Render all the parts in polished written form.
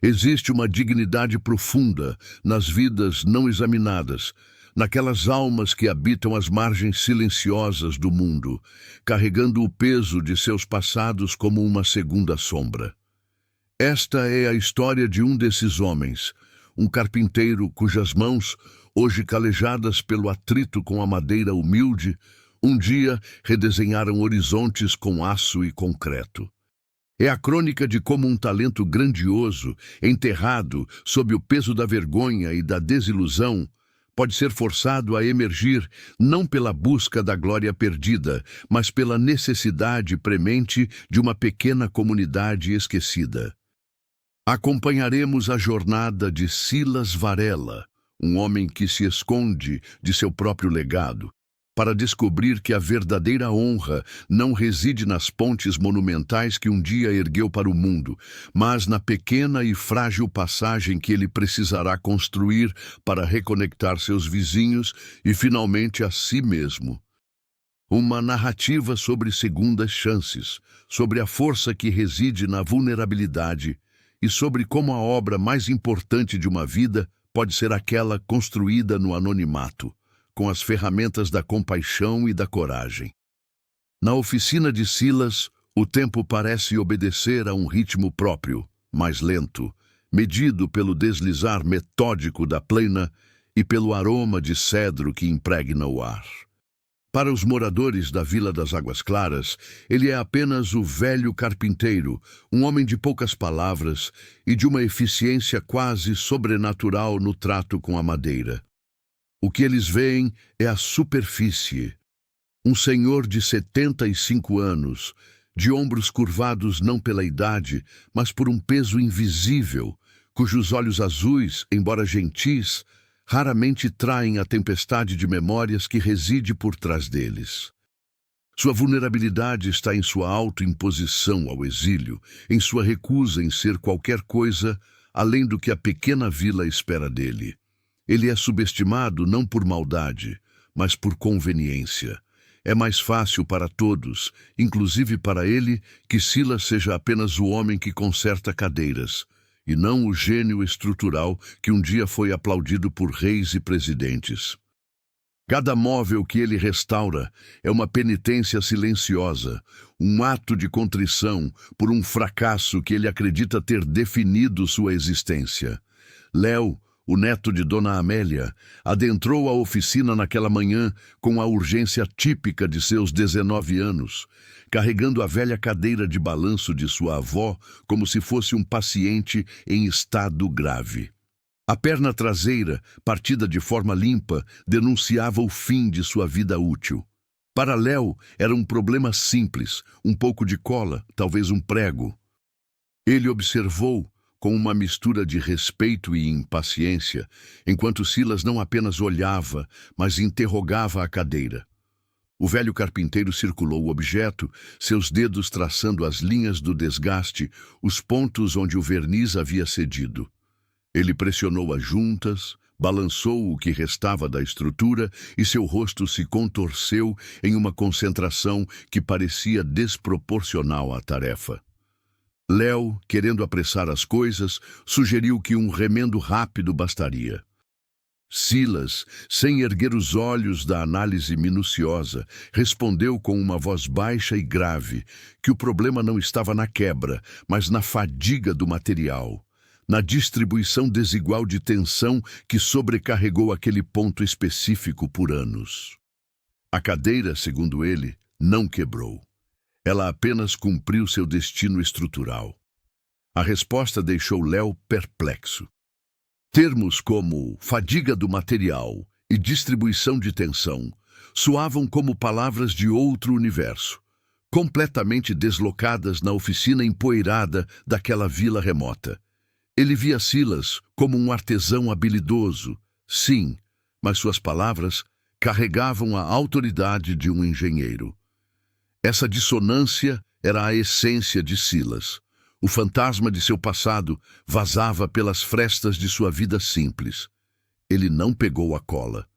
Existe uma dignidade profunda nas vidas não examinadas, naquelas almas que habitam as margens silenciosas do mundo, carregando o peso de seus passados como uma segunda sombra. Esta é a história de um desses homens, um carpinteiro cujas mãos, hoje calejadas pelo atrito com a madeira humilde, um dia redesenharam horizontes com aço e concreto. É a crônica de como um talento grandioso, enterrado sob o peso da vergonha e da desilusão, pode ser forçado a emergir não pela busca da glória perdida, mas pela necessidade premente de uma pequena comunidade esquecida. Acompanharemos a jornada de Silas Varela, um homem que se esconde de seu próprio legado, para descobrir que a verdadeira honra não reside nas pontes monumentais que um dia ergueu para o mundo, mas na pequena e frágil passagem que ele precisará construir para reconectar seus vizinhos e finalmente a si mesmo. Uma narrativa sobre segundas chances, sobre a força que reside na vulnerabilidade e sobre como a obra mais importante de uma vida pode ser aquela construída no anonimato, com as ferramentas da compaixão e da coragem. Na oficina de Silas, o tempo parece obedecer a um ritmo próprio, mais lento, medido pelo deslizar metódico da plena e pelo aroma de cedro que impregna o ar. Para os moradores da Vila das Águas Claras, ele é apenas o velho carpinteiro, um homem de poucas palavras e de uma eficiência quase sobrenatural no trato com a madeira. O que eles veem é a superfície. Um senhor de 75 anos, de ombros curvados não pela idade, mas por um peso invisível, cujos olhos azuis, embora gentis, raramente traem a tempestade de memórias que reside por trás deles. Sua vulnerabilidade está em sua autoimposição ao exílio, em sua recusa em ser qualquer coisa além do que a pequena vila espera dele. Ele é subestimado não por maldade, mas por conveniência. É mais fácil para todos, inclusive para ele, que Silas seja apenas o homem que conserta cadeiras, e não o gênio estrutural que um dia foi aplaudido por reis e presidentes. Cada móvel que ele restaura é uma penitência silenciosa, um ato de contrição por um fracasso que ele acredita ter definido sua existência. Léo, o neto de Dona Amélia, adentrou a oficina naquela manhã com a urgência típica de seus 19 anos, carregando a velha cadeira de balanço de sua avó como se fosse um paciente em estado grave. A perna traseira, partida de forma limpa, denunciava o fim de sua vida útil. Para Léo, era um problema simples, um pouco de cola, talvez um prego. Ele observou, com uma mistura de respeito e impaciência, enquanto Silas não apenas olhava, mas interrogava a cadeira. O velho carpinteiro circulou o objeto, seus dedos traçando as linhas do desgaste, os pontos onde o verniz havia cedido. Ele pressionou as juntas, balançou o que restava da estrutura e seu rosto se contorceu em uma concentração que parecia desproporcional à tarefa. Léo, querendo apressar as coisas, sugeriu que um remendo rápido bastaria. Silas, sem erguer os olhos da análise minuciosa, respondeu com uma voz baixa e grave que o problema não estava na quebra, mas na fadiga do material, na distribuição desigual de tensão que sobrecarregou aquele ponto específico por anos. A cadeira, segundo ele, não quebrou. Ela apenas cumpriu seu destino estrutural. A resposta deixou Léo perplexo. Termos como fadiga do material e distribuição de tensão soavam como palavras de outro universo, completamente deslocadas na oficina empoeirada daquela vila remota. Ele via Silas como um artesão habilidoso, sim, mas suas palavras carregavam a autoridade de um engenheiro. Essa dissonância era a essência de Silas. O fantasma de seu passado vazava pelas frestas de sua vida simples. Ele não pegou a cola.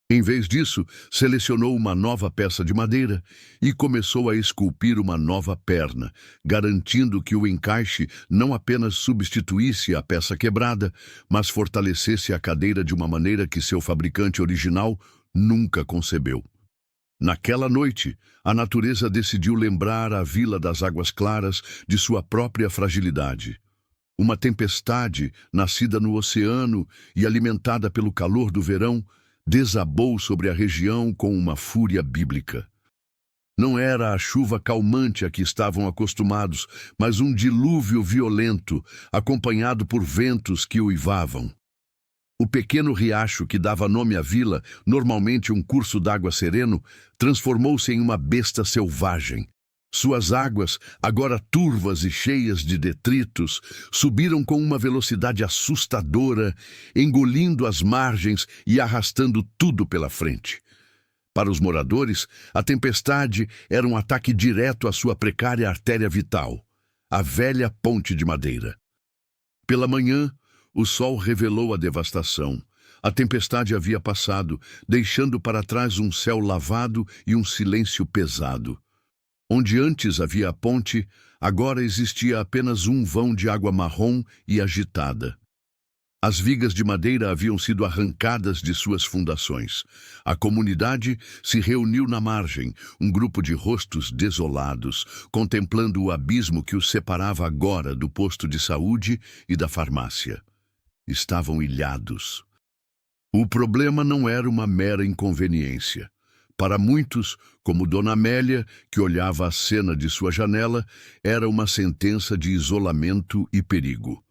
Em vez disso, selecionou uma nova peça de madeira e começou a esculpir uma nova perna, garantindo que o encaixe não apenas substituísse a peça quebrada, mas fortalecesse a cadeira de uma maneira que seu fabricante original nunca concebeu. Naquela noite, a natureza decidiu lembrar a Vila das Águas Claras de sua própria fragilidade. Uma tempestade, nascida no oceano e alimentada pelo calor do verão, desabou sobre a região com uma fúria bíblica. Não era a chuva calmante a que estavam acostumados, mas um dilúvio violento, acompanhado por ventos que uivavam. O pequeno riacho que dava nome à vila, normalmente um curso d'água sereno, transformou-se em uma besta selvagem. Suas águas, agora turvas e cheias de detritos, subiram com uma velocidade assustadora, engolindo as margens e arrastando tudo pela frente. Para os moradores, a tempestade era um ataque direto à sua precária artéria vital, a velha ponte de madeira. Pela manhã, o sol revelou a devastação. A tempestade havia passado, deixando para trás um céu lavado e um silêncio pesado. Onde antes havia a ponte, agora existia apenas um vão de água marrom e agitada. As vigas de madeira haviam sido arrancadas de suas fundações. A comunidade se reuniu na margem, um grupo de rostos desolados, contemplando o abismo que os separava agora do posto de saúde e da farmácia. Estavam ilhados. O problema não era uma mera inconveniência. Para muitos, como Dona Amélia, que olhava a cena de sua janela, era uma sentença de isolamento e perigo.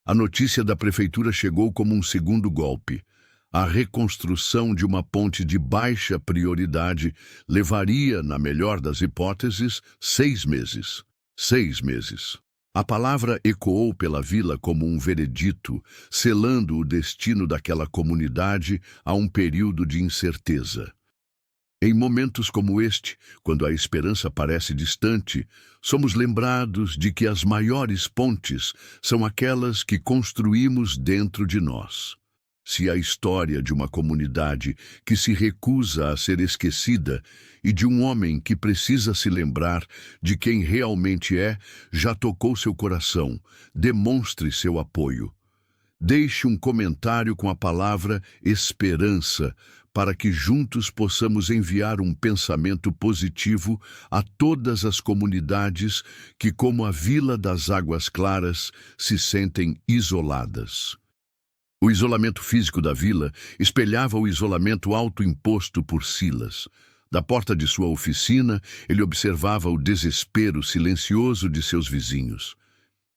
A notícia da prefeitura chegou como um segundo golpe. A reconstrução de uma ponte de baixa prioridade levaria, na melhor das hipóteses, 6 meses. 6 meses. A palavra ecoou pela vila como um veredito, selando o destino daquela comunidade a um período de incerteza. Em momentos como este, quando a esperança parece distante, somos lembrados de que as maiores pontes são aquelas que construímos dentro de nós. Se a história de uma comunidade que se recusa a ser esquecida e de um homem que precisa se lembrar de quem realmente é, já tocou seu coração, demonstre seu apoio. Deixe um comentário com a palavra esperança, para que juntos possamos enviar um pensamento positivo a todas as comunidades que, como a Vila das Águas Claras, se sentem isoladas. O isolamento físico da vila espelhava o isolamento autoimposto por Silas. Da porta de sua oficina, ele observava o desespero silencioso de seus vizinhos.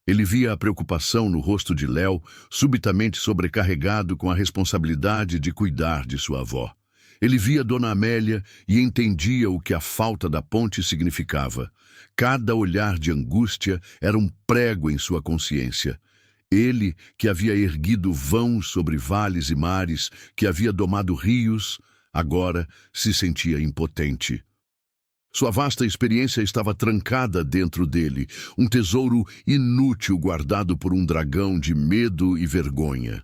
Ele via a preocupação no rosto de Léo, subitamente sobrecarregado com a responsabilidade de cuidar de sua avó. Ele via Dona Amélia e entendia o que a falta da ponte significava. Cada olhar de angústia era um prego em sua consciência. Ele, que havia erguido vãos sobre vales e mares, que havia domado rios, agora se sentia impotente. Sua vasta experiência estava trancada dentro dele, um tesouro inútil guardado por um dragão de medo e vergonha.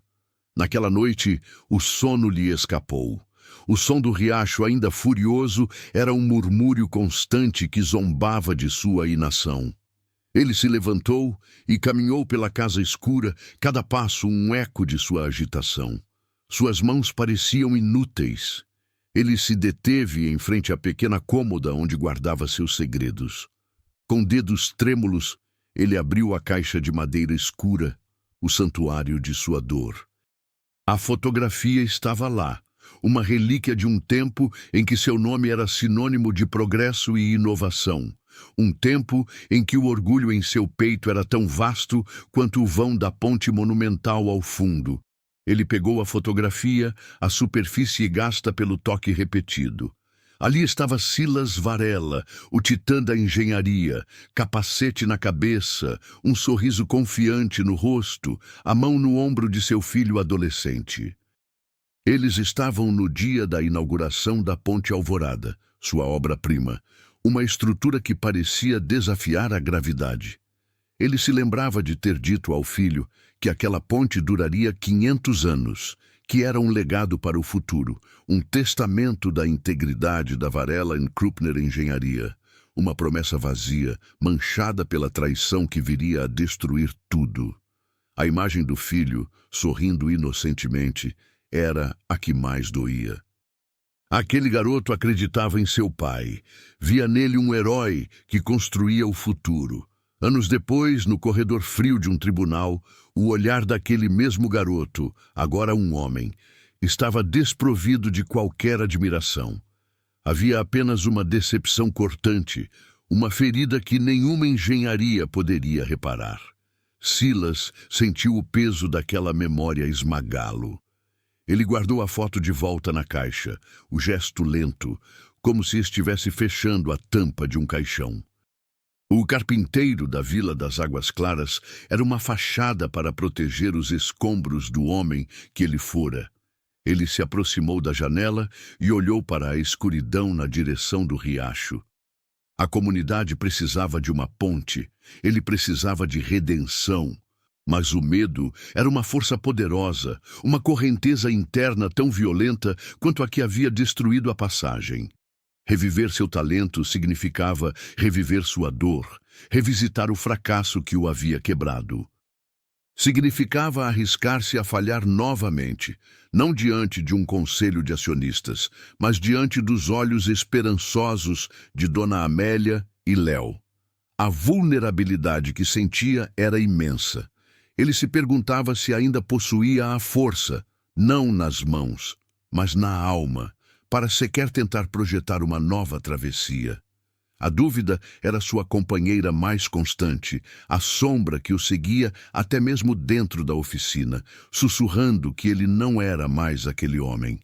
Naquela noite, o sono lhe escapou. O som do riacho, ainda furioso, era um murmúrio constante que zombava de sua inação. Ele se levantou e caminhou pela casa escura, cada passo um eco de sua agitação. Suas mãos pareciam inúteis. Ele se deteve em frente à pequena cômoda onde guardava seus segredos. Com dedos trêmulos, ele abriu a caixa de madeira escura, o santuário de sua dor. A fotografia estava lá, uma relíquia de um tempo em que seu nome era sinônimo de progresso e inovação. Um tempo em que o orgulho em seu peito era tão vasto quanto o vão da ponte monumental ao fundo. Ele pegou a fotografia, a superfície gasta pelo toque repetido. Ali estava Silas Varela, o titã da engenharia, capacete na cabeça, um sorriso confiante no rosto, a mão no ombro de seu filho adolescente. Eles estavam no dia da inauguração da Ponte Alvorada, sua obra-prima, uma estrutura que parecia desafiar a gravidade. Ele se lembrava de ter dito ao filho que aquela ponte duraria 500 anos, que era um legado para o futuro, um testamento da integridade da Varela Krupner Engenharia, uma promessa vazia, manchada pela traição que viria a destruir tudo. A imagem do filho, sorrindo inocentemente, era a que mais doía. Aquele garoto acreditava em seu pai, via nele um herói que construía o futuro. Anos depois, no corredor frio de um tribunal, o olhar daquele mesmo garoto, agora um homem, estava desprovido de qualquer admiração. Havia apenas uma decepção cortante, uma ferida que nenhuma engenharia poderia reparar. Silas sentiu o peso daquela memória esmagá-lo. Ele guardou a foto de volta na caixa, o gesto lento, como se estivesse fechando a tampa de um caixão. O carpinteiro da Vila das Águas Claras era uma fachada para proteger os escombros do homem que ele fora. Ele se aproximou da janela e olhou para a escuridão na direção do riacho. A comunidade precisava de uma ponte, ele precisava de redenção. Mas o medo era uma força poderosa, uma correnteza interna tão violenta quanto a que havia destruído a passagem. Reviver seu talento significava reviver sua dor, revisitar o fracasso que o havia quebrado. Significava arriscar-se a falhar novamente, não diante de um conselho de acionistas, mas diante dos olhos esperançosos de Dona Amélia e Léo. A vulnerabilidade que sentia era imensa. Ele se perguntava se ainda possuía a força, não nas mãos, mas na alma, para sequer tentar projetar uma nova travessia. A dúvida era sua companheira mais constante, a sombra que o seguia até mesmo dentro da oficina, sussurrando que ele não era mais aquele homem.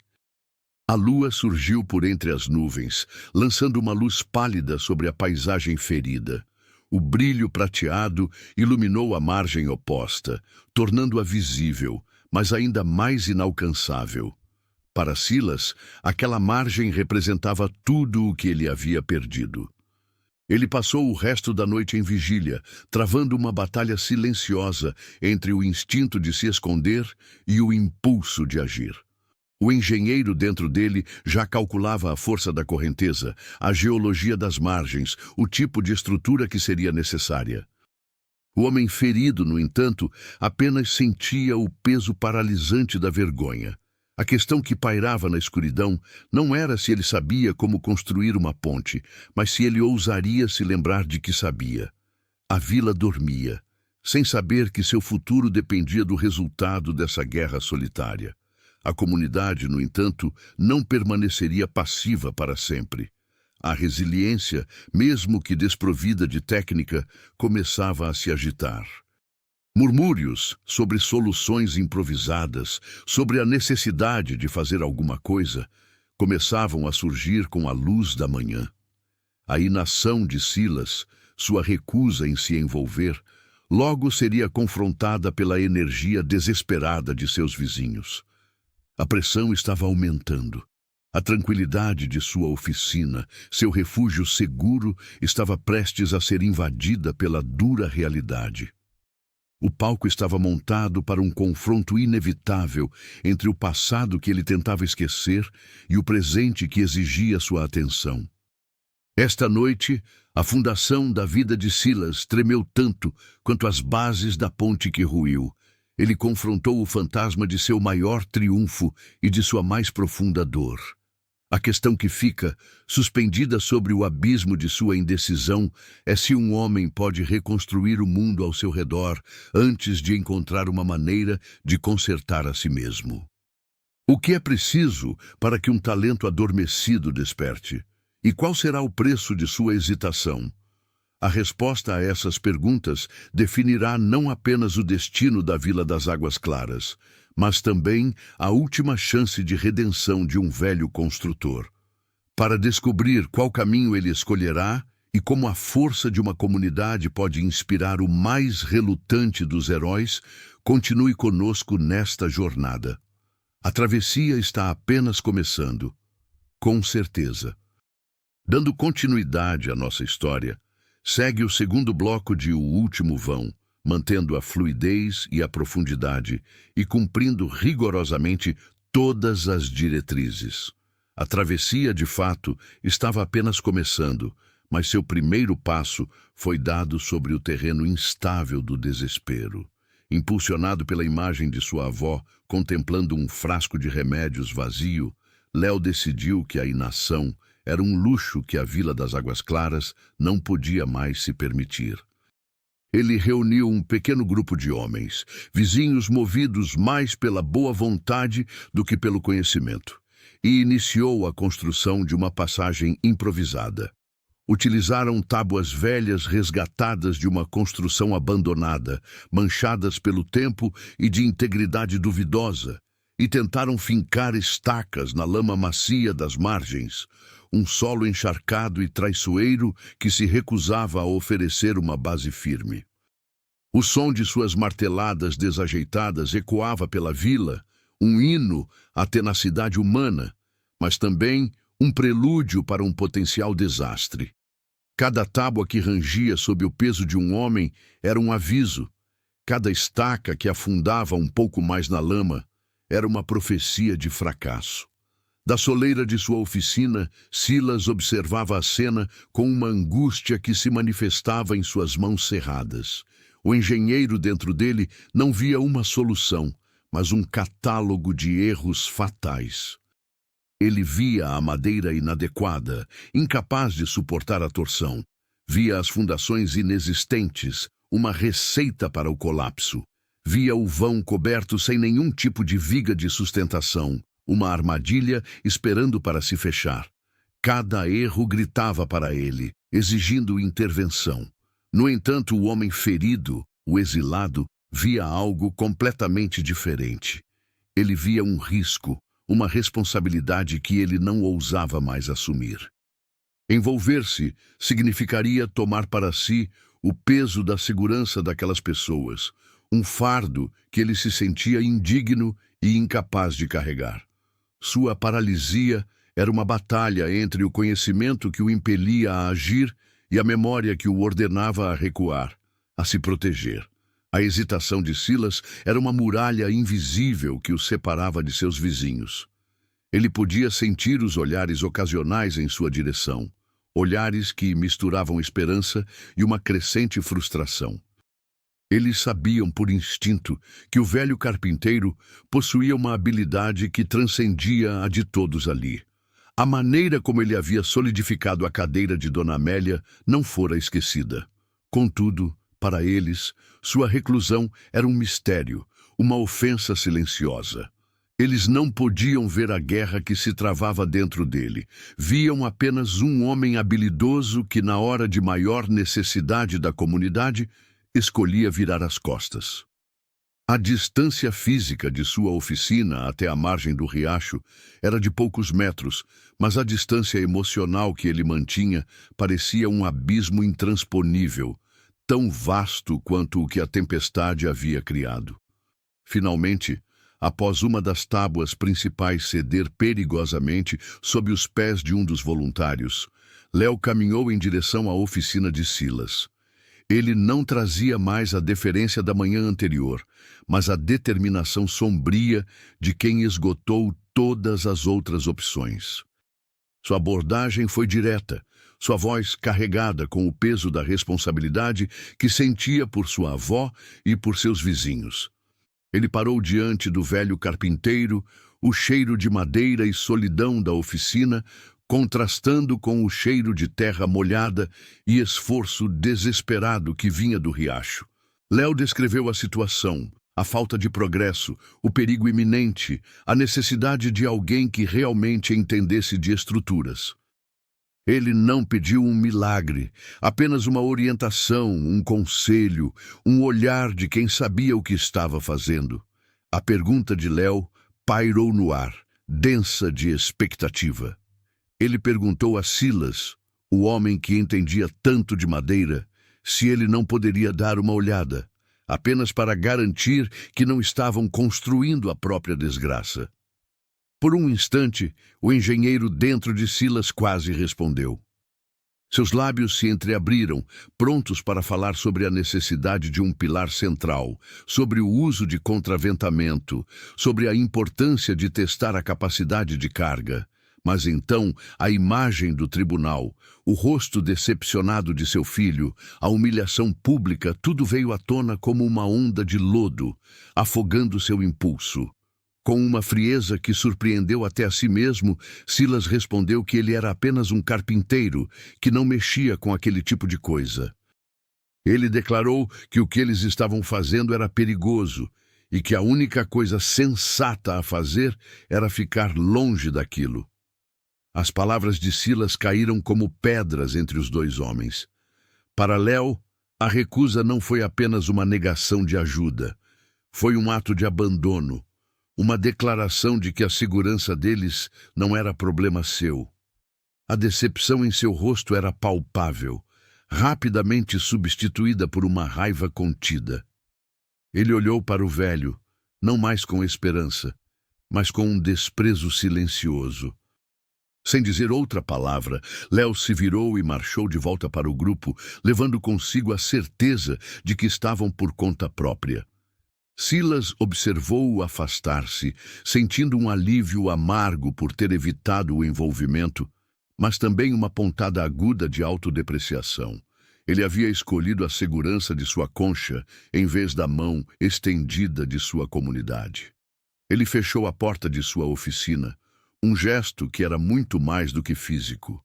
A lua surgiu por entre as nuvens, lançando uma luz pálida sobre a paisagem ferida. O brilho prateado iluminou a margem oposta, tornando-a visível, mas ainda mais inalcançável. Para Silas, aquela margem representava tudo o que ele havia perdido. Ele passou o resto da noite em vigília, travando uma batalha silenciosa entre o instinto de se esconder e o impulso de agir. O engenheiro dentro dele já calculava a força da correnteza, a geologia das margens, o tipo de estrutura que seria necessária. O homem ferido, no entanto, apenas sentia o peso paralisante da vergonha. A questão que pairava na escuridão não era se ele sabia como construir uma ponte, mas se ele ousaria se lembrar de que sabia. A vila dormia, sem saber que seu futuro dependia do resultado dessa guerra solitária. A comunidade, no entanto, não permaneceria passiva para sempre. A resiliência, mesmo que desprovida de técnica, começava a se agitar. Murmúrios sobre soluções improvisadas, sobre a necessidade de fazer alguma coisa, começavam a surgir com a luz da manhã. A inação de Silas, sua recusa em se envolver, logo seria confrontada pela energia desesperada de seus vizinhos. A pressão estava aumentando. A tranquilidade de sua oficina, seu refúgio seguro, estava prestes a ser invadida pela dura realidade. O palco estava montado para um confronto inevitável entre o passado que ele tentava esquecer e o presente que exigia sua atenção. Esta noite, a fundação da vida de Silas tremeu tanto quanto as bases da ponte que ruiu. Ele confrontou o fantasma de seu maior triunfo e de sua mais profunda dor. A questão que fica, suspendida sobre o abismo de sua indecisão, é se um homem pode reconstruir o mundo ao seu redor antes de encontrar uma maneira de consertar a si mesmo. O que é preciso para que um talento adormecido desperte? E qual será o preço de sua hesitação? A resposta a essas perguntas definirá não apenas o destino da Vila das Águas Claras, mas também a última chance de redenção de um velho construtor. Para descobrir qual caminho ele escolherá e como a força de uma comunidade pode inspirar o mais relutante dos heróis, continue conosco nesta jornada. A travessia está apenas começando, com certeza. Dando continuidade à nossa história, segue o segundo bloco de O Último Vão, mantendo a fluidez e a profundidade e cumprindo rigorosamente todas as diretrizes. A travessia, de fato, estava apenas começando, mas seu primeiro passo foi dado sobre o terreno instável do desespero. Impulsionado pela imagem de sua avó, contemplando um frasco de remédios vazio, Léo decidiu que a inação era um luxo que a Vila das Águas Claras não podia mais se permitir. Ele reuniu um pequeno grupo de homens, vizinhos movidos mais pela boa vontade do que pelo conhecimento, e iniciou a construção de uma passagem improvisada. Utilizaram tábuas velhas resgatadas de uma construção abandonada, manchadas pelo tempo e de integridade duvidosa, e tentaram fincar estacas na lama macia das margens, um solo encharcado e traiçoeiro que se recusava a oferecer uma base firme. O som de suas marteladas desajeitadas ecoava pela vila, um hino à tenacidade humana, mas também um prelúdio para um potencial desastre. Cada tábua que rangia sob o peso de um homem era um aviso. Cada estaca que afundava um pouco mais na lama era uma profecia de fracasso. Da soleira de sua oficina, Silas observava a cena com uma angústia que se manifestava em suas mãos cerradas. O engenheiro dentro dele não via uma solução, mas um catálogo de erros fatais. Ele via a madeira inadequada, incapaz de suportar a torção. Via as fundações inexistentes, uma receita para o colapso. Via o vão coberto sem nenhum tipo de viga de sustentação, uma armadilha esperando para se fechar. Cada erro gritava para ele, exigindo intervenção. No entanto, o homem ferido, o exilado, via algo completamente diferente. Ele via um risco, uma responsabilidade que ele não ousava mais assumir. Envolver-se significaria tomar para si o peso da segurança daquelas pessoas, um fardo que ele se sentia indigno e incapaz de carregar. Sua paralisia era uma batalha entre o conhecimento que o impelia a agir e a memória que o ordenava a recuar, a se proteger. A hesitação de Silas era uma muralha invisível que o separava de seus vizinhos. Ele podia sentir os olhares ocasionais em sua direção, olhares que misturavam esperança e uma crescente frustração. Eles sabiam por instinto que o velho carpinteiro possuía uma habilidade que transcendia a de todos ali. A maneira como ele havia solidificado a cadeira de Dona Amélia não fora esquecida. Contudo, para eles, sua reclusão era um mistério, uma ofensa silenciosa. Eles não podiam ver a guerra que se travava dentro dele. Viam apenas um homem habilidoso que, na hora de maior necessidade da comunidade, escolhia virar as costas. A distância física de sua oficina até a margem do riacho era de poucos metros, mas a distância emocional que ele mantinha parecia um abismo intransponível, tão vasto quanto o que a tempestade havia criado. Finalmente, após uma das tábuas principais ceder perigosamente sob os pés de um dos voluntários, Léo caminhou em direção à oficina de Silas. Ele não trazia mais a deferência da manhã anterior, mas a determinação sombria de quem esgotou todas as outras opções. Sua abordagem foi direta, sua voz carregada com o peso da responsabilidade que sentia por sua avó e por seus vizinhos. Ele parou diante do velho carpinteiro, o cheiro de madeira e solidão da oficina, contrastando com o cheiro de terra molhada e esforço desesperado que vinha do riacho. Léo descreveu a situação, a falta de progresso, o perigo iminente, a necessidade de alguém que realmente entendesse de estruturas. Ele não pediu um milagre, apenas uma orientação, um conselho, um olhar de quem sabia o que estava fazendo. A pergunta de Léo pairou no ar, densa de expectativa. Ele perguntou a Silas, o homem que entendia tanto de madeira, se ele não poderia dar uma olhada, apenas para garantir que não estavam construindo a própria desgraça. Por um instante, o engenheiro dentro de Silas quase respondeu. Seus lábios se entreabriram, prontos para falar sobre a necessidade de um pilar central, sobre o uso de contraventamento, sobre a importância de testar a capacidade de carga. Mas então, a imagem do tribunal, o rosto decepcionado de seu filho, a humilhação pública, tudo veio à tona como uma onda de lodo, afogando seu impulso. Com uma frieza que surpreendeu até a si mesmo, Silas respondeu que ele era apenas um carpinteiro, que não mexia com aquele tipo de coisa. Ele declarou que o que eles estavam fazendo era perigoso e que a única coisa sensata a fazer era ficar longe daquilo. As palavras de Silas caíram como pedras entre os dois homens. Para Léo, a recusa não foi apenas uma negação de ajuda. Foi um ato de abandono, uma declaração de que a segurança deles não era problema seu. A decepção em seu rosto era palpável, rapidamente substituída por uma raiva contida. Ele olhou para o velho, não mais com esperança, mas com um desprezo silencioso. Sem dizer outra palavra, Léo se virou e marchou de volta para o grupo, levando consigo a certeza de que estavam por conta própria. Silas observou-o afastar-se, sentindo um alívio amargo por ter evitado o envolvimento, mas também uma pontada aguda de autodepreciação. Ele havia escolhido a segurança de sua concha em vez da mão estendida de sua comunidade. Ele fechou a porta de sua oficina, um gesto que era muito mais do que físico.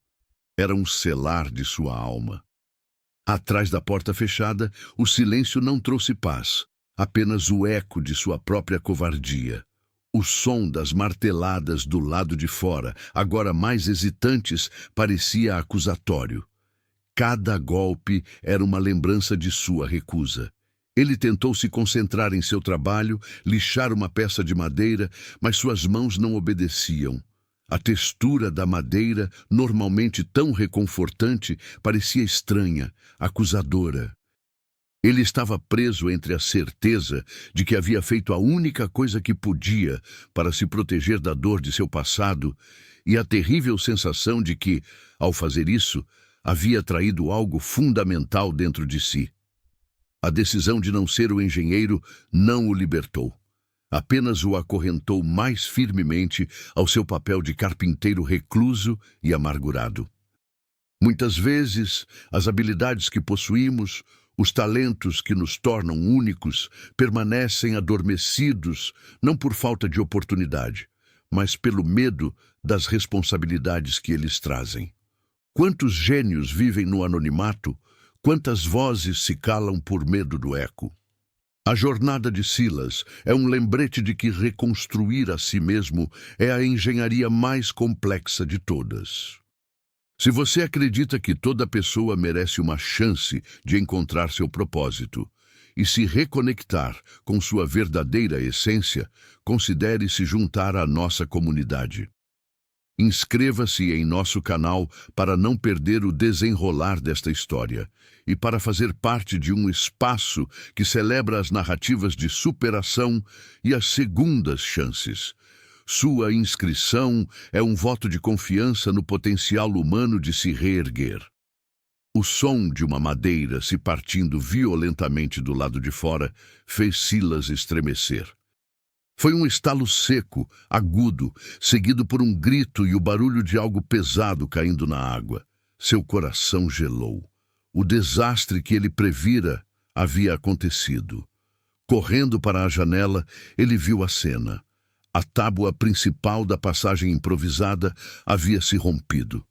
Era um selar de sua alma. Atrás da porta fechada, o silêncio não trouxe paz. Apenas o eco de sua própria covardia. O som das marteladas do lado de fora, agora mais hesitantes, parecia acusatório. Cada golpe era uma lembrança de sua recusa. Ele tentou se concentrar em seu trabalho, lixar uma peça de madeira, mas suas mãos não obedeciam. A textura da madeira, normalmente tão reconfortante, parecia estranha, acusadora. Ele estava preso entre a certeza de que havia feito a única coisa que podia para se proteger da dor de seu passado e a terrível sensação de que, ao fazer isso, havia traído algo fundamental dentro de si. A decisão de não ser o engenheiro não o libertou. Apenas o acorrentou mais firmemente ao seu papel de carpinteiro recluso e amargurado. Muitas vezes, as habilidades que possuímos, os talentos que nos tornam únicos, permanecem adormecidos, não por falta de oportunidade, mas pelo medo das responsabilidades que eles trazem. Quantos gênios vivem no anonimato? Quantas vozes se calam por medo do eco? A jornada de Silas é um lembrete de que reconstruir a si mesmo é a engenharia mais complexa de todas. Se você acredita que toda pessoa merece uma chance de encontrar seu propósito e se reconectar com sua verdadeira essência, considere se juntar à nossa comunidade. Inscreva-se em nosso canal para não perder o desenrolar desta história e para fazer parte de um espaço que celebra as narrativas de superação e as segundas chances. Sua inscrição é um voto de confiança no potencial humano de se reerguer. O som de uma madeira se partindo violentamente do lado de fora fez Silas estremecer. Foi um estalo seco, agudo, seguido por um grito e o barulho de algo pesado caindo na água. Seu coração gelou. O desastre que ele previra havia acontecido. Correndo para a janela, ele viu a cena. A tábua principal da passagem improvisada havia se rompido.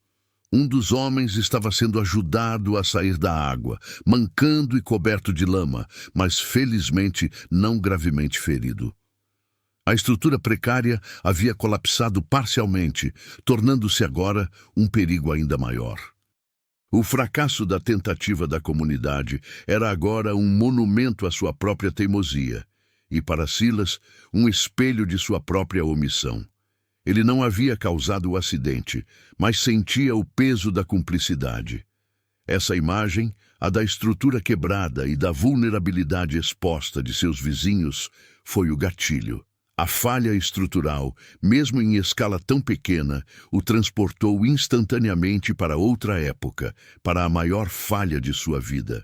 Um dos homens estava sendo ajudado a sair da água, mancando e coberto de lama, mas felizmente não gravemente ferido. A estrutura precária havia colapsado parcialmente, tornando-se agora um perigo ainda maior. O fracasso da tentativa da comunidade era agora um monumento à sua própria teimosia, e para Silas, um espelho de sua própria omissão. Ele não havia causado o acidente, mas sentia o peso da cumplicidade. Essa imagem, a da estrutura quebrada e da vulnerabilidade exposta de seus vizinhos, foi o gatilho, A falha estrutural, mesmo em escala tão pequena, o transportou instantaneamente para outra época, para a maior falha de sua vida.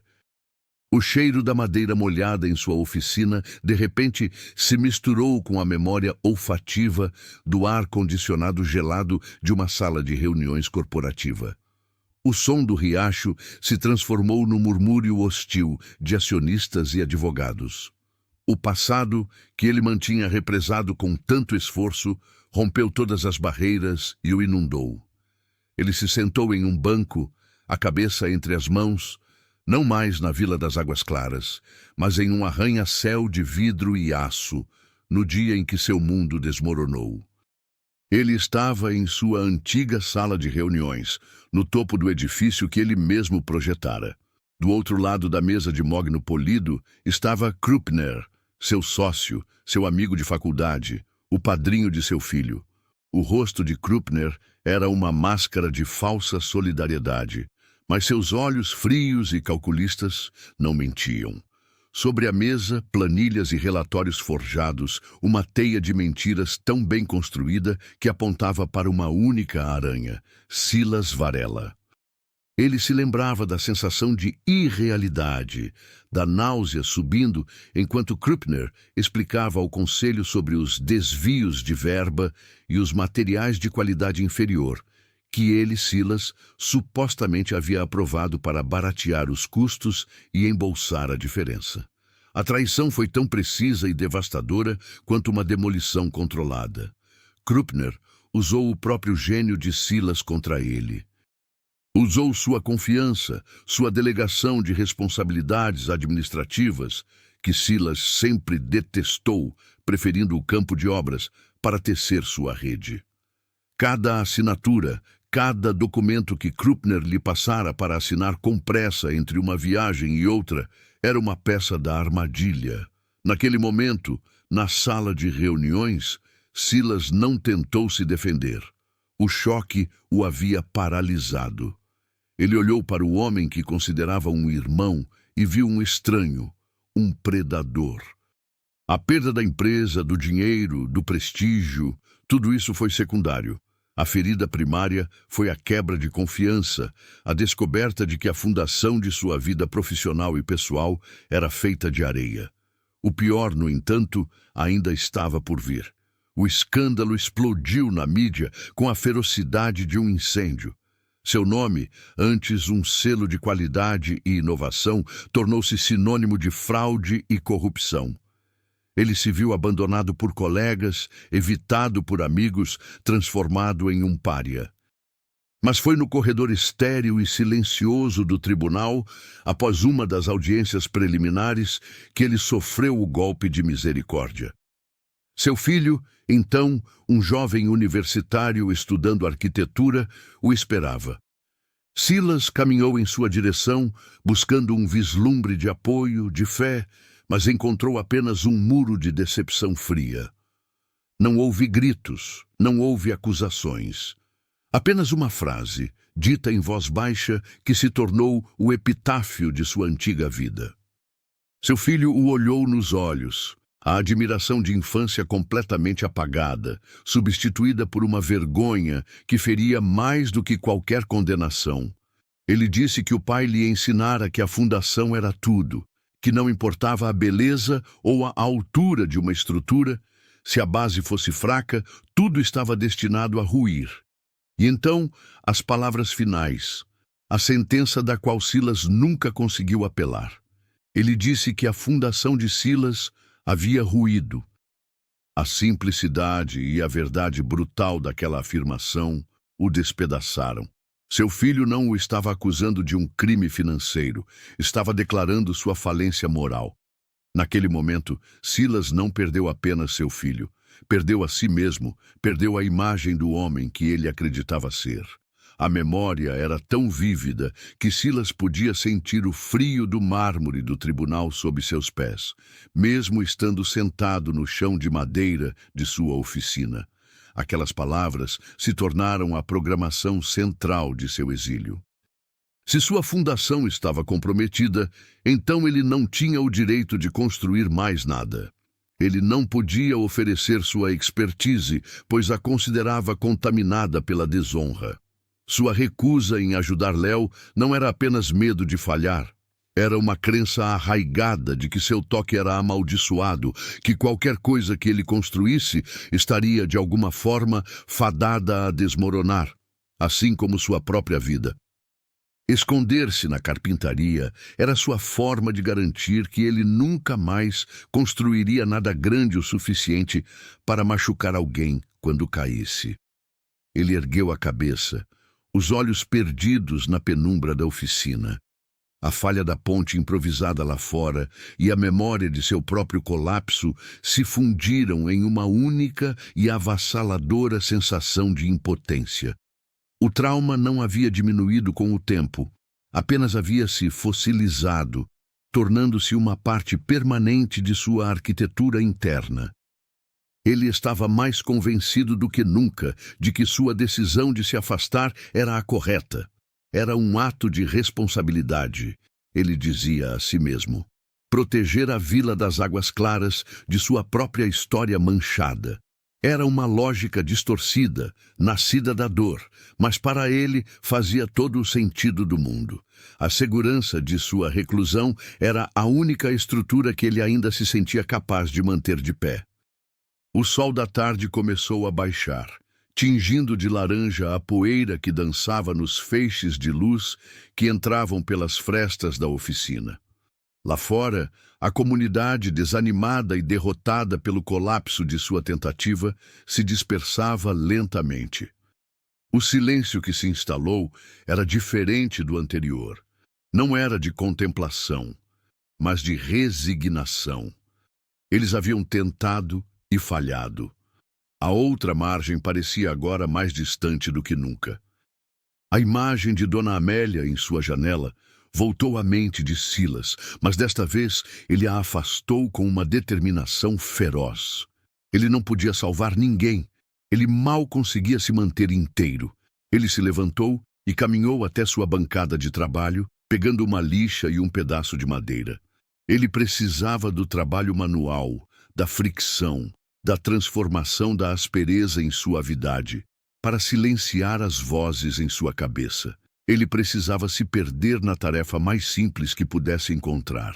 O cheiro da madeira molhada em sua oficina, de repente, se misturou com a memória olfativa do ar-condicionado gelado de uma sala de reuniões corporativa. O som do riacho se transformou no murmúrio hostil de acionistas e advogados. O passado, que ele mantinha represado com tanto esforço, rompeu todas as barreiras e o inundou. Ele se sentou em um banco, a cabeça entre as mãos, não mais na Vila das Águas Claras, mas em um arranha-céu de vidro e aço, no dia em que seu mundo desmoronou. Ele estava em sua antiga sala de reuniões, no topo do edifício que ele mesmo projetara. Do outro lado da mesa de mogno polido estava Krupner, seu sócio, seu amigo de faculdade, o padrinho de seu filho. O rosto de Krupner era uma máscara de falsa solidariedade, mas seus olhos frios e calculistas não mentiam. Sobre a mesa, planilhas e relatórios forjados, uma teia de mentiras tão bem construída que apontava para uma única aranha, Silas Varela. Ele se lembrava da sensação de irrealidade, da náusea subindo, enquanto Krupner explicava ao conselho sobre os desvios de verba e os materiais de qualidade inferior, que ele, Silas, supostamente havia aprovado para baratear os custos e embolsar a diferença. A traição foi tão precisa e devastadora quanto uma demolição controlada. Krupner usou o próprio gênio de Silas contra ele. Usou sua confiança, sua delegação de responsabilidades administrativas, que Silas sempre detestou, preferindo o campo de obras, para tecer sua rede. Cada assinatura, cada documento que Krupner lhe passara para assinar com pressa entre uma viagem e outra, era uma peça da armadilha. Naquele momento, na sala de reuniões, Silas não tentou se defender. O choque o havia paralisado. Ele olhou para o homem que considerava um irmão e viu um estranho, um predador. A perda da empresa, do dinheiro, do prestígio, tudo isso foi secundário. A ferida primária foi a quebra de confiança, a descoberta de que a fundação de sua vida profissional e pessoal era feita de areia. O pior, no entanto, ainda estava por vir. O escândalo explodiu na mídia com a ferocidade de um incêndio. Seu nome, antes um selo de qualidade e inovação, tornou-se sinônimo de fraude e corrupção. Ele se viu abandonado por colegas, evitado por amigos, transformado em um pária. Mas foi no corredor estéril e silencioso do tribunal, após uma das audiências preliminares, que ele sofreu o golpe de misericórdia. Seu filho, então, um jovem universitário estudando arquitetura, o esperava. Silas caminhou em sua direção, buscando um vislumbre de apoio, de fé, mas encontrou apenas um muro de decepção fria. Não houve gritos, não houve acusações. Apenas uma frase, dita em voz baixa, que se tornou o epitáfio de sua antiga vida. Seu filho o olhou nos olhos, a admiração de infância completamente apagada, substituída por uma vergonha que feria mais do que qualquer condenação. Ele disse que o pai lhe ensinara que a fundação era tudo, que não importava a beleza ou a altura de uma estrutura, se a base fosse fraca, tudo estava destinado a ruir. E então, as palavras finais, a sentença da qual Silas nunca conseguiu apelar. Ele disse que a fundação de Silas havia ruído. A simplicidade e a verdade brutal daquela afirmação o despedaçaram. Seu filho não o estava acusando de um crime financeiro, estava declarando sua falência moral. Naquele momento, Silas não perdeu apenas seu filho, perdeu a si mesmo, perdeu a imagem do homem que ele acreditava ser. A memória era tão vívida que Silas podia sentir o frio do mármore do tribunal sob seus pés, mesmo estando sentado no chão de madeira de sua oficina. Aquelas palavras se tornaram a programação central de seu exílio. Se sua fundação estava comprometida, então ele não tinha o direito de construir mais nada. Ele não podia oferecer sua expertise, pois a considerava contaminada pela desonra. Sua recusa em ajudar Léo não era apenas medo de falhar. Era uma crença arraigada de que seu toque era amaldiçoado, que qualquer coisa que ele construísse estaria, de alguma forma, fadada a desmoronar, assim como sua própria vida. Esconder-se na carpintaria era sua forma de garantir que ele nunca mais construiria nada grande o suficiente para machucar alguém quando caísse. Ele ergueu a cabeça, os olhos perdidos na penumbra da oficina. A falha da ponte improvisada lá fora e a memória de seu próprio colapso se fundiram em uma única e avassaladora sensação de impotência. O trauma não havia diminuído com o tempo, apenas havia se fossilizado, tornando-se uma parte permanente de sua arquitetura interna. Ele estava mais convencido do que nunca de que sua decisão de se afastar era a correta. Era um ato de responsabilidade, ele dizia a si mesmo. Proteger a Vila das Águas Claras de sua própria história manchada. Era uma lógica distorcida, nascida da dor, mas para ele fazia todo o sentido do mundo. A segurança de sua reclusão era a única estrutura que ele ainda se sentia capaz de manter de pé. O sol da tarde começou a baixar, tingindo de laranja a poeira que dançava nos feixes de luz que entravam pelas frestas da oficina. Lá fora, a comunidade, desanimada e derrotada pelo colapso de sua tentativa, se dispersava lentamente. O silêncio que se instalou era diferente do anterior. Não era de contemplação, mas de resignação. Eles haviam tentado e falhado. A outra margem parecia agora mais distante do que nunca. A imagem de Dona Amélia em sua janela voltou à mente de Silas, mas desta vez ele a afastou com uma determinação feroz. Ele não podia salvar ninguém. Ele mal conseguia se manter inteiro. Ele se levantou e caminhou até sua bancada de trabalho, pegando uma lixa e um pedaço de madeira. Ele precisava do trabalho manual, da fricção, da transformação da aspereza em suavidade, para silenciar as vozes em sua cabeça. Ele precisava se perder na tarefa mais simples que pudesse encontrar.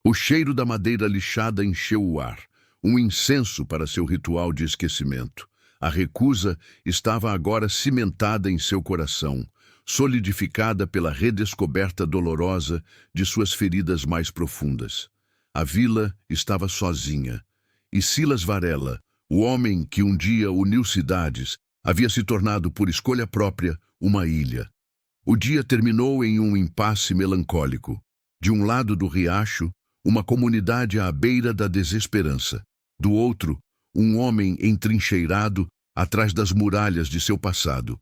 O cheiro da madeira lixada encheu o ar, um incenso para seu ritual de esquecimento. A recusa estava agora cimentada em seu coração, solidificada pela redescoberta dolorosa de suas feridas mais profundas. A vila estava sozinha, e Silas Varela, o homem que um dia uniu cidades, havia se tornado por escolha própria uma ilha. O dia terminou em um impasse melancólico. De um lado do riacho, uma comunidade à beira da desesperança. Do outro, um homem entrincheirado atrás das muralhas de seu passado.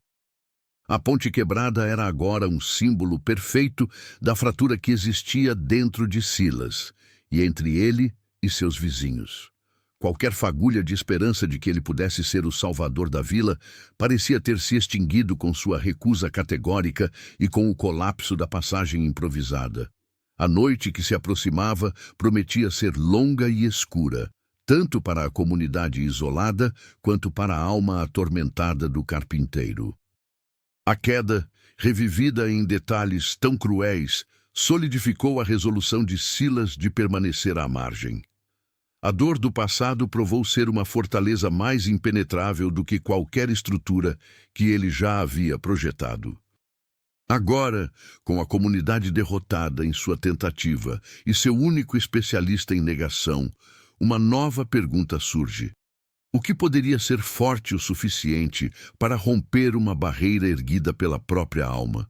A ponte quebrada era agora um símbolo perfeito da fratura que existia dentro de Silas, e entre ele e seus vizinhos. Qualquer fagulha de esperança de que ele pudesse ser o salvador da vila parecia ter se extinguido com sua recusa categórica e com o colapso da passagem improvisada. A noite que se aproximava prometia ser longa e escura, tanto para a comunidade isolada quanto para a alma atormentada do carpinteiro. A queda, revivida em detalhes tão cruéis, solidificou a resolução de Silas de permanecer à margem. A dor do passado provou ser uma fortaleza mais impenetrável do que qualquer estrutura que ele já havia projetado. Agora, com a comunidade derrotada em sua tentativa e seu único especialista em negação, uma nova pergunta surge. O que poderia ser forte o suficiente para romper uma barreira erguida pela própria alma?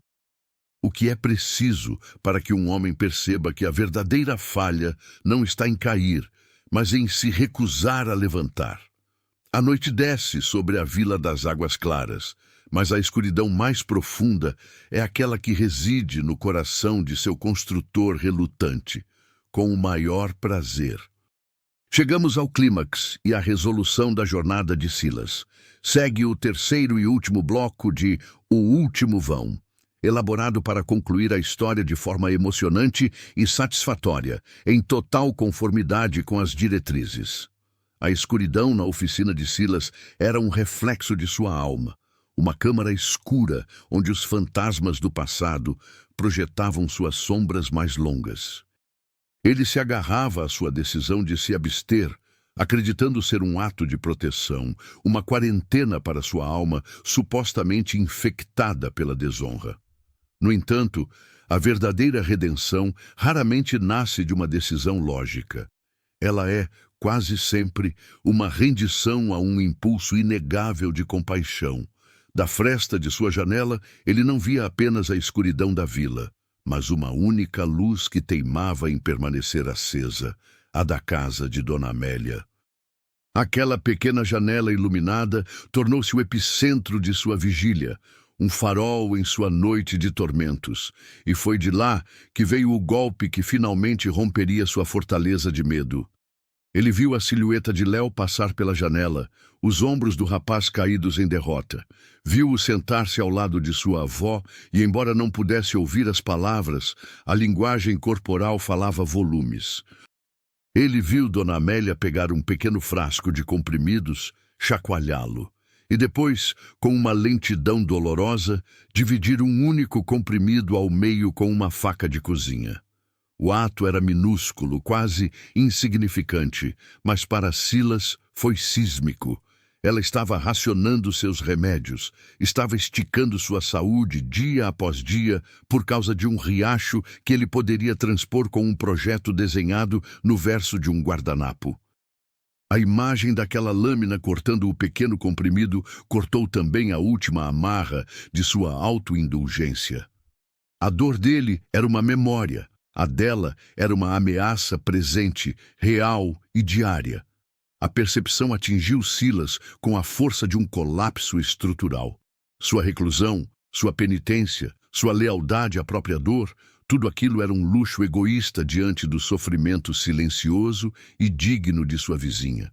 O que é preciso para que um homem perceba que a verdadeira falha não está em cair, mas em se recusar a levantar? A noite desce sobre a Vila das Águas Claras, mas a escuridão mais profunda é aquela que reside no coração de seu construtor relutante, com o maior prazer. Chegamos ao clímax e à resolução da jornada de Silas. Segue o terceiro e último bloco de O Último Vão. elaborado para concluir a história de forma emocionante e satisfatória, em total conformidade com as diretrizes. A escuridão na oficina de Silas era um reflexo de sua alma, uma câmara escura onde os fantasmas do passado projetavam suas sombras mais longas. Ele se agarrava à sua decisão de se abster, acreditando ser um ato de proteção, uma quarentena para sua alma supostamente infectada pela desonra. No entanto, a verdadeira redenção raramente nasce de uma decisão lógica. Ela é, quase sempre, uma rendição a um impulso inegável de compaixão. Da fresta de sua janela, ele não via apenas a escuridão da vila, mas uma única luz que teimava em permanecer acesa, a da casa de Dona Amélia. Aquela pequena janela iluminada tornou-se o epicentro de sua vigília, um farol em sua noite de tormentos, e foi de lá que veio o golpe que finalmente romperia sua fortaleza de medo. Ele viu a silhueta de Léo passar pela janela, os ombros do rapaz caídos em derrota. Viu-o sentar-se ao lado de sua avó e, embora não pudesse ouvir as palavras, a linguagem corporal falava volumes. Ele viu Dona Amélia pegar um pequeno frasco de comprimidos, chacoalhá-lo, e depois, com uma lentidão dolorosa, dividir um único comprimido ao meio com uma faca de cozinha. O ato era minúsculo, quase insignificante, mas para Silas foi sísmico. Ela estava racionando seus remédios, estava esticando sua saúde dia após dia por causa de um riacho que ele poderia transpor com um projeto desenhado no verso de um guardanapo. A imagem daquela lâmina cortando o pequeno comprimido cortou também a última amarra de sua autoindulgência. A dor dele era uma memória. A dela era uma ameaça presente, real e diária. A percepção atingiu Silas com a força de um colapso estrutural. Sua reclusão, sua penitência, sua lealdade à própria dor, tudo aquilo era um luxo egoísta diante do sofrimento silencioso e digno de sua vizinha.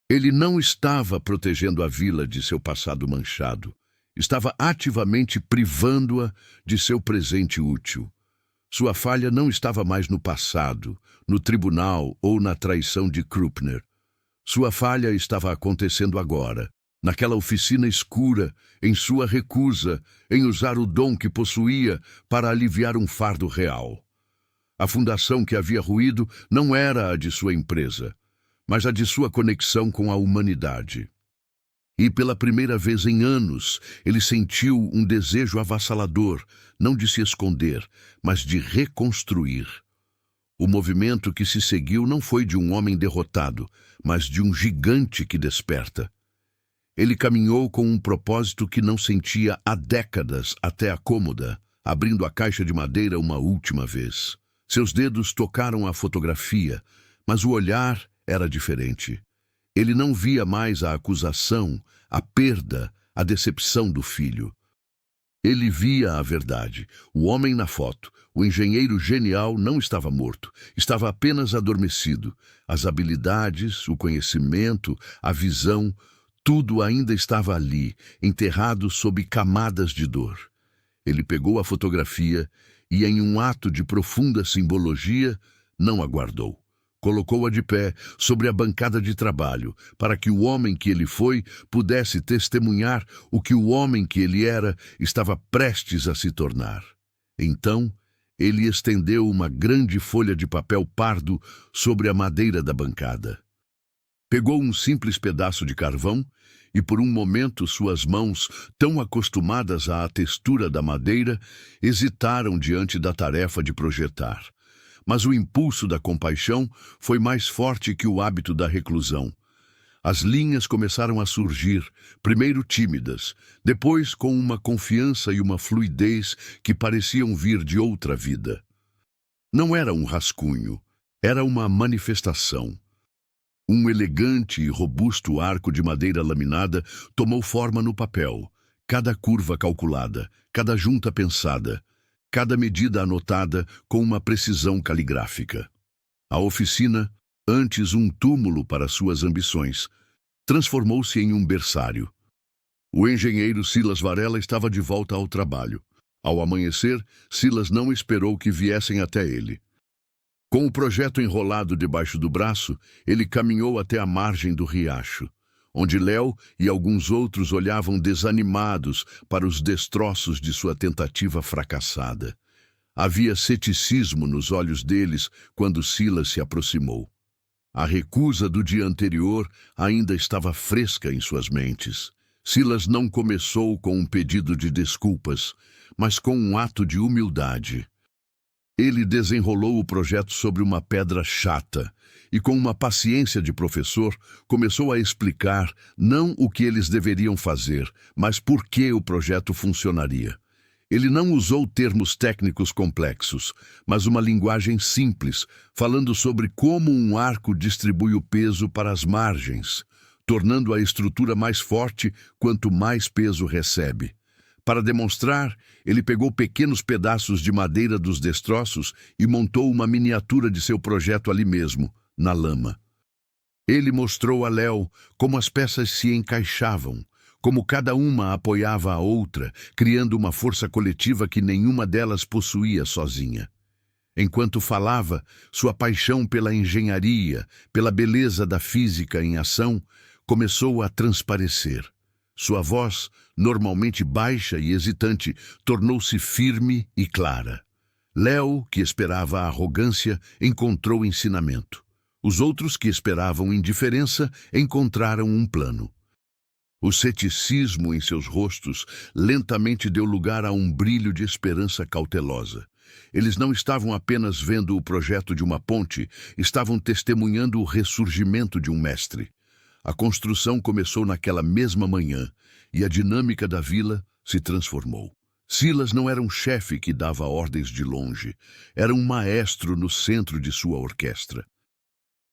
Ele não estava protegendo a vila de seu passado manchado. Estava ativamente privando-a de seu presente útil. Sua falha não estava mais no passado, no tribunal ou na traição de Krupner. Sua falha estava acontecendo agora, naquela oficina escura, em sua recusa em usar o dom que possuía para aliviar um fardo real. A fundação que havia ruído não era a de sua empresa, mas a de sua conexão com a humanidade. E pela primeira vez em anos, ele sentiu um desejo avassalador, não de se esconder, mas de reconstruir. O movimento que se seguiu não foi de um homem derrotado, mas de um gigante que desperta. Ele caminhou com um propósito que não sentia há décadas até a cômoda, abrindo a caixa de madeira uma última vez. Seus dedos tocaram a fotografia, mas o olhar era diferente. Ele não via mais a acusação, a perda, a decepção do filho. Ele via a verdade. O homem na foto, o engenheiro genial, não estava morto. Estava apenas adormecido. As habilidades, o conhecimento, a visão, tudo ainda estava ali, enterrado sob camadas de dor. Ele pegou a fotografia e, em um ato de profunda simbologia, não aguardou. Colocou-a de pé sobre a bancada de trabalho, para que o homem que ele foi pudesse testemunhar o que o homem que ele era estava prestes a se tornar. Então, ele estendeu uma grande folha de papel pardo sobre a madeira da bancada. Pegou um simples pedaço de carvão e, por um momento, suas mãos, tão acostumadas à textura da madeira, hesitaram diante da tarefa de projetar. Mas o impulso da compaixão foi mais forte que o hábito da reclusão. As linhas começaram a surgir, primeiro tímidas, depois com uma confiança e uma fluidez que pareciam vir de outra vida. Não era um rascunho, era uma manifestação. Um elegante e robusto arco de madeira laminada tomou forma no papel, cada curva calculada, cada junta pensada, cada medida anotada com uma precisão caligráfica. A oficina, antes um túmulo para suas ambições, transformou-se em um berçário. O engenheiro Silas Varela estava de volta ao trabalho. Ao amanhecer, Silas não esperou que viessem até ele. Com o projeto enrolado debaixo do braço, ele caminhou até a margem do riacho, onde Léo e alguns outros olhavam desanimados para os destroços de sua tentativa fracassada. Havia ceticismo nos olhos deles quando Silas se aproximou. A recusa do dia anterior ainda estava fresca em suas mentes. Silas não começou com um pedido de desculpas, mas com um ato de humildade. Ele desenrolou o projeto sobre uma pedra chata e, com uma paciência de professor, começou a explicar não o que eles deveriam fazer, mas por que o projeto funcionaria. Ele não usou termos técnicos complexos, mas uma linguagem simples, falando sobre como um arco distribui o peso para as margens, tornando a estrutura mais forte quanto mais peso recebe. Para demonstrar, ele pegou pequenos pedaços de madeira dos destroços e montou uma miniatura de seu projeto ali mesmo, na lama. Ele mostrou a Léo como as peças se encaixavam, como cada uma apoiava a outra, criando uma força coletiva que nenhuma delas possuía sozinha. Enquanto falava, sua paixão pela engenharia, pela beleza da física em ação, começou a transparecer. Sua voz, normalmente baixa e hesitante, tornou-se firme e clara. Léo, que esperava a arrogância, encontrou ensinamento. Os outros, que esperavam indiferença, encontraram um plano. O ceticismo em seus rostos lentamente deu lugar a um brilho de esperança cautelosa. Eles não estavam apenas vendo o projeto de uma ponte, estavam testemunhando o ressurgimento de um mestre. A construção começou naquela mesma manhã e a dinâmica da vila se transformou. Silas não era um chefe que dava ordens de longe, era um maestro no centro de sua orquestra.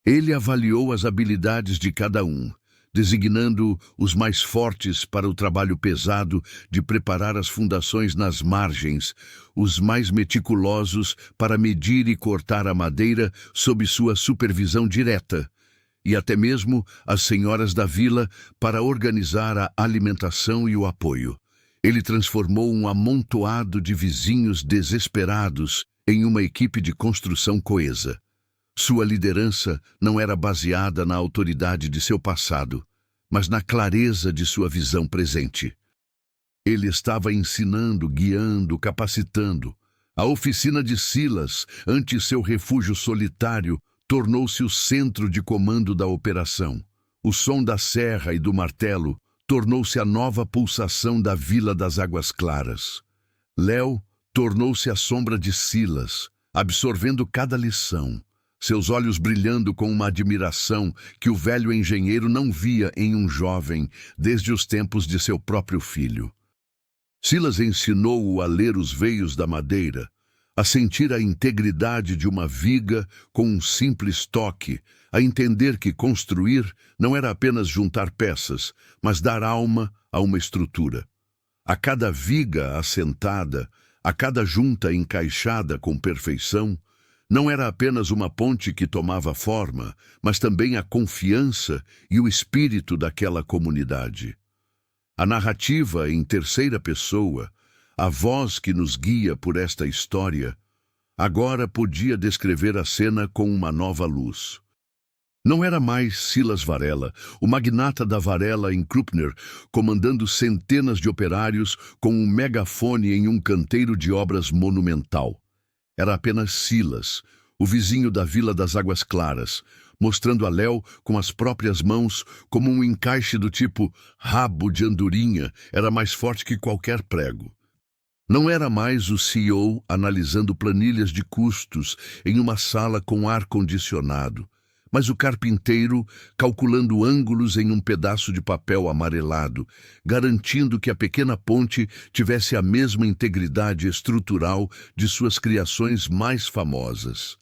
Ele avaliou as habilidades de cada um, designando os mais fortes para o trabalho pesado de preparar as fundações nas margens, os mais meticulosos para medir e cortar a madeira sob sua supervisão direta, e até mesmo as senhoras da vila para organizar a alimentação e o apoio. Ele transformou um amontoado de vizinhos desesperados em uma equipe de construção coesa. Sua liderança não era baseada na autoridade de seu passado, mas na clareza de sua visão presente. Ele estava ensinando, guiando, capacitando. A oficina de Silas, ante seu refúgio solitário, tornou-se o centro de comando da operação. O som da serra e do martelo tornou-se a nova pulsação da Vila das Águas Claras. Léo tornou-se a sombra de Silas, absorvendo cada lição, seus olhos brilhando com uma admiração que o velho engenheiro não via em um jovem desde os tempos de seu próprio filho. Silas ensinou-o a ler os veios da madeira, a sentir a integridade de uma viga com um simples toque, a entender que construir não era apenas juntar peças, mas dar alma a uma estrutura. A cada viga assentada, a cada junta encaixada com perfeição, não era apenas uma ponte que tomava forma, mas também a confiança e o espírito daquela comunidade. A narrativa em terceira pessoa, a voz que nos guia por esta história, agora podia descrever a cena com uma nova luz. Não era mais Silas Varela, o magnata da Varela em Kruppner, comandando centenas de operários com um megafone em um canteiro de obras monumental. Era apenas Silas, o vizinho da Vila das Águas Claras, mostrando a Léo com as próprias mãos como um encaixe do tipo rabo de andorinha era mais forte que qualquer prego. Não era mais o CEO analisando planilhas de custos em uma sala com ar-condicionado, mas o carpinteiro calculando ângulos em um pedaço de papel amarelado, garantindo que a pequena ponte tivesse a mesma integridade estrutural de suas criações mais famosas.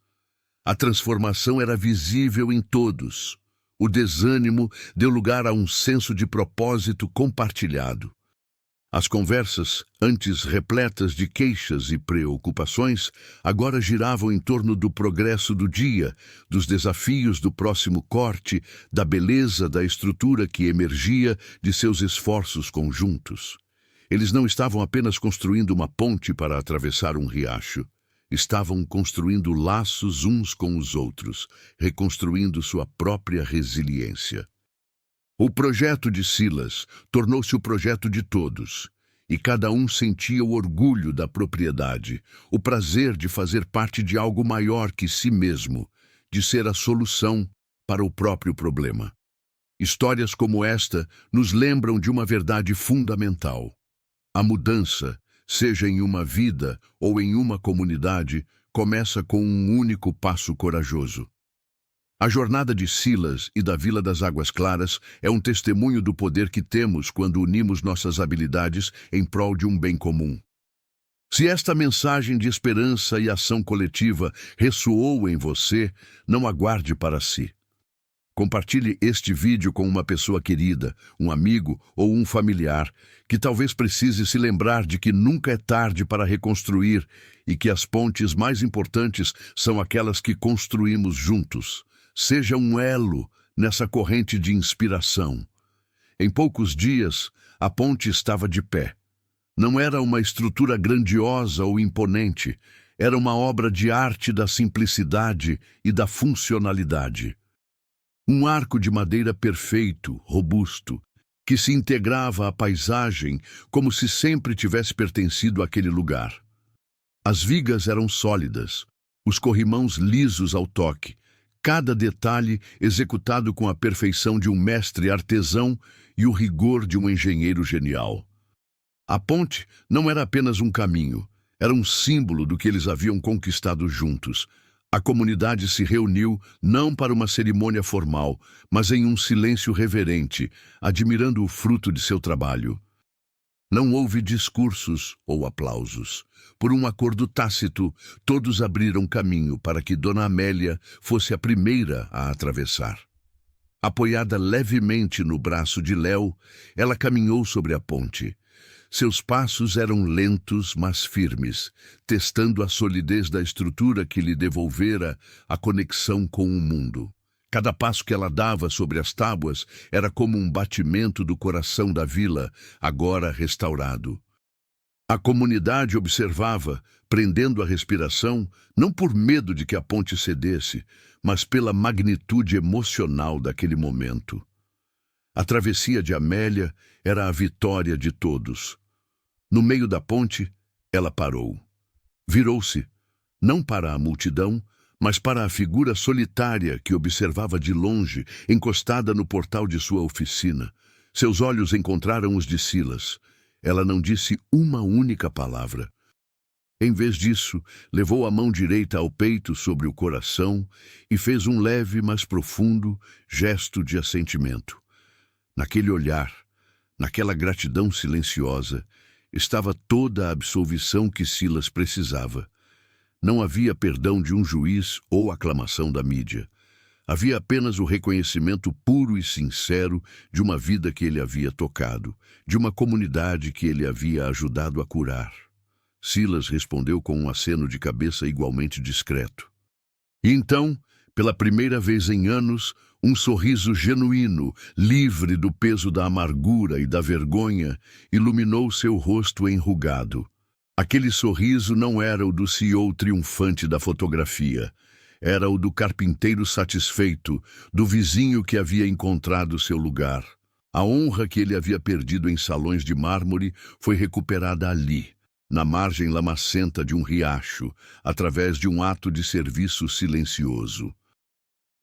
A transformação era visível em todos. O desânimo deu lugar a um senso de propósito compartilhado. As conversas, antes repletas de queixas e preocupações, agora giravam em torno do progresso do dia, dos desafios do próximo corte, da beleza da estrutura que emergia de seus esforços conjuntos. Eles não estavam apenas construindo uma ponte para atravessar um riacho. Estavam construindo laços uns com os outros, reconstruindo sua própria resiliência. O projeto de Silas tornou-se o projeto de todos, e cada um sentia o orgulho da propriedade, o prazer de fazer parte de algo maior que si mesmo, de ser a solução para o próprio problema. Histórias como esta nos lembram de uma verdade fundamental. A mudança, seja em uma vida ou em uma comunidade, começa com um único passo corajoso. A jornada de Silas e da Vila das Águas Claras é um testemunho do poder que temos quando unimos nossas habilidades em prol de um bem comum. Se esta mensagem de esperança e ação coletiva ressoou em você, não aguarde para si. Compartilhe este vídeo com uma pessoa querida, um amigo ou um familiar, que talvez precise se lembrar de que nunca é tarde para reconstruir e que as pontes mais importantes são aquelas que construímos juntos. Seja um elo nessa corrente de inspiração. Em poucos dias, a ponte estava de pé. Não era uma estrutura grandiosa ou imponente, era uma obra de arte da simplicidade e da funcionalidade. Um arco de madeira perfeito, robusto, que se integrava à paisagem como se sempre tivesse pertencido àquele lugar. As vigas eram sólidas, os corrimãos lisos ao toque, cada detalhe executado com a perfeição de um mestre artesão e o rigor de um engenheiro genial. A ponte não era apenas um caminho, era um símbolo do que eles haviam conquistado juntos. A comunidade se reuniu não para uma cerimônia formal, mas em um silêncio reverente, admirando o fruto de seu trabalho. Não houve discursos ou aplausos. Por um acordo tácito, todos abriram caminho para que Dona Amélia fosse a primeira a atravessar. Apoiada levemente no braço de Léo, ela caminhou sobre a ponte. Seus passos eram lentos, mas firmes, testando a solidez da estrutura que lhe devolvera a conexão com o mundo. Cada passo que ela dava sobre as tábuas era como um batimento do coração da vila, agora restaurado. A comunidade observava, prendendo a respiração, não por medo de que a ponte cedesse, mas pela magnitude emocional daquele momento. A travessia de Amélia era a vitória de todos. No meio da ponte, ela parou. Virou-se, não para a multidão, mas para a figura solitária que observava de longe, encostada no portal de sua oficina. Seus olhos encontraram os de Silas. Ela não disse uma única palavra. Em vez disso, levou a mão direita ao peito sobre o coração e fez um leve, mas profundo gesto de assentimento. Naquele olhar, naquela gratidão silenciosa, estava toda a absolvição que Silas precisava. Não havia perdão de um juiz ou aclamação da mídia. Havia apenas o reconhecimento puro e sincero de uma vida que ele havia tocado, de uma comunidade que ele havia ajudado a curar. Silas respondeu com um aceno de cabeça igualmente discreto. E então, pela primeira vez em anos, um sorriso genuíno, livre do peso da amargura e da vergonha, iluminou seu rosto enrugado. Aquele sorriso não era o do CEO triunfante da fotografia. Era o do carpinteiro satisfeito, do vizinho que havia encontrado seu lugar. A honra que ele havia perdido em salões de mármore foi recuperada ali, na margem lamacenta de um riacho, através de um ato de serviço silencioso.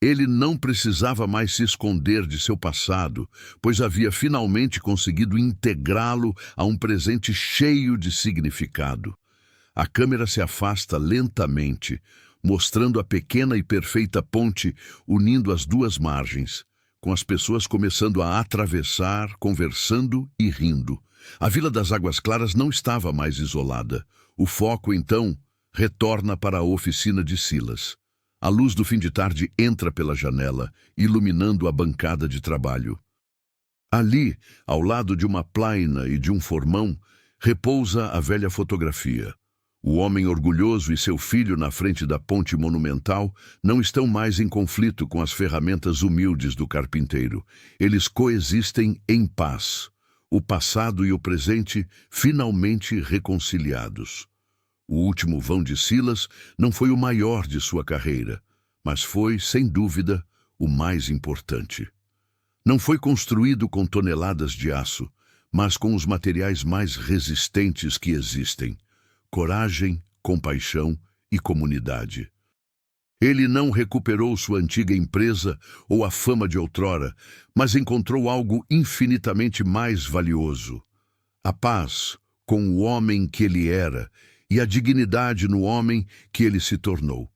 Ele não precisava mais se esconder de seu passado, pois havia finalmente conseguido integrá-lo a um presente cheio de significado. A câmera se afasta lentamente, mostrando a pequena e perfeita ponte unindo as duas margens, com as pessoas começando a atravessar, conversando e rindo. A Vila das Águas Claras não estava mais isolada. O foco, então, retorna para a oficina de Silas. A luz do fim de tarde entra pela janela, iluminando a bancada de trabalho. Ali, ao lado de uma plaina e de um formão, repousa a velha fotografia. O homem orgulhoso e seu filho na frente da ponte monumental não estão mais em conflito com as ferramentas humildes do carpinteiro. Eles coexistem em paz. o passado e o presente finalmente reconciliados. O último vão de Silas não foi o maior de sua carreira, mas foi, sem dúvida, o mais importante. Não foi construído com toneladas de aço, mas com os materiais mais resistentes que existem: coragem, compaixão e comunidade. Ele não recuperou sua antiga empresa ou a fama de outrora, mas encontrou algo infinitamente mais valioso: a paz com o homem que ele era e a dignidade no homem que ele se tornou.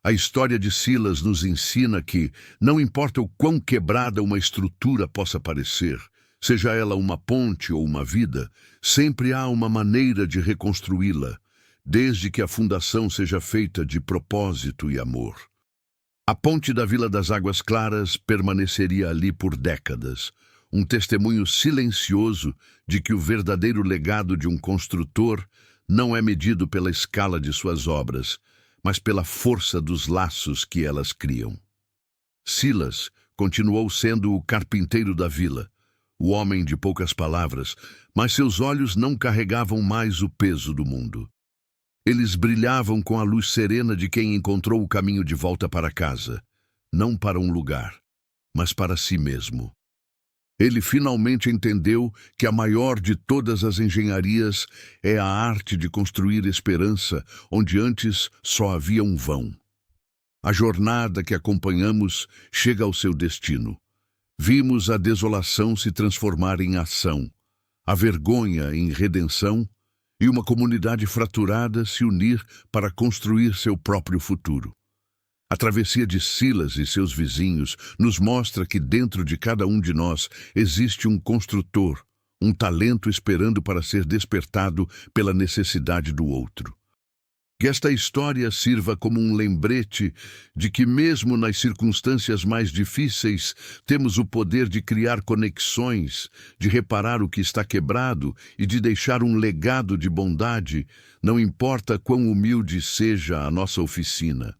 A história de Silas nos ensina que, não importa o quão quebrada uma estrutura possa parecer, seja ela uma ponte ou uma vida, sempre há uma maneira de reconstruí-la, desde que a fundação seja feita de propósito e amor. A ponte da Vila das Águas Claras permaneceria ali por décadas, um testemunho silencioso de que o verdadeiro legado de um construtor não é medido pela escala de suas obras, mas pela força dos laços que elas criam. Silas continuou sendo o carpinteiro da vila, o homem de poucas palavras, mas seus olhos não carregavam mais o peso do mundo. Eles brilhavam com a luz serena de quem encontrou o caminho de volta para casa, não para um lugar, mas para si mesmo. Ele finalmente entendeu que a maior de todas as engenharias é a arte de construir esperança onde antes só havia um vão. A jornada que acompanhamos chega ao seu destino. Vimos a desolação se transformar em ação, a vergonha em redenção e uma comunidade fraturada se unir para construir seu próprio futuro. A travessia de Silas e seus vizinhos nos mostra que dentro de cada um de nós existe um construtor, um talento esperando para ser despertado pela necessidade do outro. Que esta história sirva como um lembrete de que mesmo nas circunstâncias mais difíceis temos o poder de criar conexões, de reparar o que está quebrado e de deixar um legado de bondade, não importa quão humilde seja a nossa oficina.